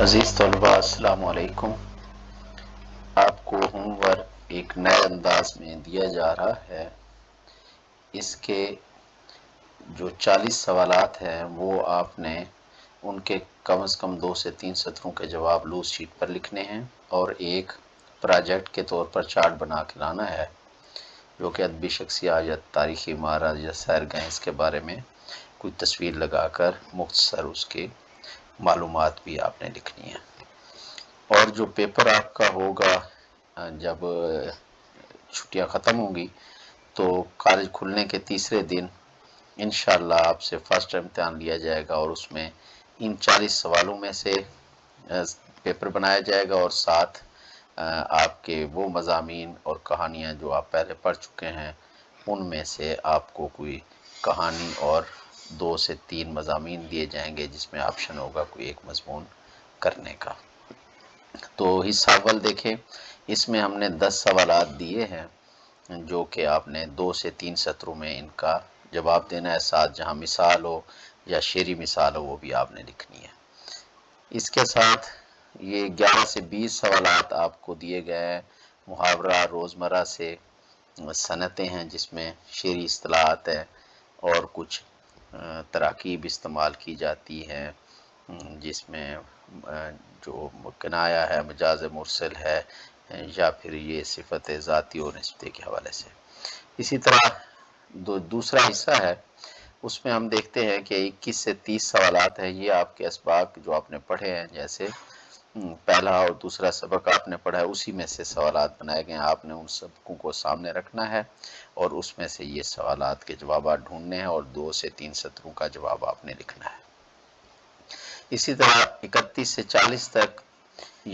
عزیز طلباء السلام علیکم۔ آپ کو ہوم ورک ایک نئے انداز میں دیا جا رہا ہے۔ اس کے جو 40 سوالات ہیں وہ آپ نے ان کے کم از کم 2 سے 3 سطروں کے جواب لوز شیٹ پر لکھنے ہیں اور ایک پروجیکٹ کے طور پر چارٹ بنا کے لانا ہے جو کہ ادبی شخصیت، تاریخی عمارت یا سیرگاہ اس کے بارے میں کوئی تصویر لگا کر مختصر اس کی معلومات بھی آپ نے لکھنی ہے۔ اور جو پیپر آپ کا ہوگا جب چھٹیاں ختم ہوں گی تو کالج کھلنے کے تیسرے دن انشاءاللہ آپ سے فرسٹ امتحان لیا جائے گا اور اس میں ان 40 سوالوں میں سے پیپر بنایا جائے گا اور ساتھ آپ کے وہ مضامین اور کہانیاں جو آپ پہلے پڑھ چکے ہیں ان میں سے آپ کو کوئی کہانی اور 2 سے 3 مضامین دیے جائیں گے جس میں آپشن ہوگا کوئی ایک مضمون کرنے کا۔ تو حصہ اول دیکھیں، اس میں ہم نے 10 سوالات دیے ہیں جو کہ آپ نے 2 سے 3 سطروں میں ان کا جواب دینا ہے، ساتھ جہاں مثال ہو یا شعری مثال ہو وہ بھی آپ نے لکھنی ہے۔ اس کے ساتھ یہ 11 سے 20 سوالات آپ کو دیے گئے ہیں، محاورہ روزمرہ سے صنعتیں ہیں جس میں شعری اصطلاحات ہیں اور کچھ تراکیب استعمال کی جاتی ہیں جس میں جو کنایا ہے، مجاز مرسل ہے یا پھر یہ صفت ذاتی اور نسبتی کے حوالے سے۔ اسی طرح دوسرا حصہ ہے اس میں ہم دیکھتے ہیں کہ 21 سے 30 سوالات ہیں، یہ آپ کے اسباق جو آپ نے پڑھے ہیں، جیسے پہلا اور دوسرا سبق آپ نے پڑھا ہے اسی میں سے سوالات بنائے گئے ہیں، آپ نے ان سبقوں کو سامنے رکھنا ہے اور اس میں سے یہ سوالات کے جوابات ڈھونڈنے ہیں اور 2 سے 3 سطروں کا جواب آپ نے لکھنا ہے۔ اسی طرح 31 سے 40 تک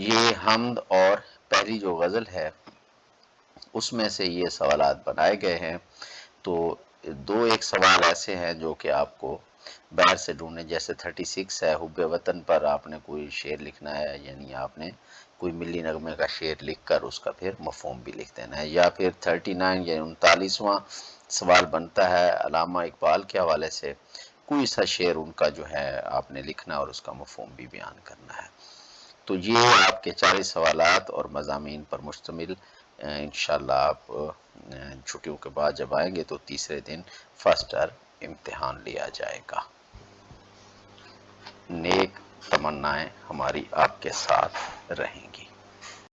یہ حمد اور پہلی جو غزل ہے اس میں سے یہ سوالات بنائے گئے ہیں۔ تو 2 سوال ایسے ہیں جو کہ آپ کو باہر سے ڈھونڈنے، جیسے 36 ہے، حب وطن پر آپ نے کوئی شعر لکھنا ہے، یعنی آپ نے کوئی ملی نغمے کا شعر لکھ کر اس کا پھر مفہوم بھی لکھ دینا ہے، یا پھر 39 یا 39واں سوال بنتا ہے علامہ اقبال کے حوالے سے، کوئی سا شعر ان کا جو ہے آپ نے لکھنا اور اس کا مفہوم بھی بیان کرنا ہے۔ تو یہ آپ کے 40 سوالات اور مضامین پر مشتمل انشاءاللہ آپ چھٹیوں کے بعد جب آئیں گے تو تیسرے دن فرسٹ ٹرم امتحان لیا جائے گا۔ نیک تمنائیں ہماری آپ کے ساتھ رہیں گی۔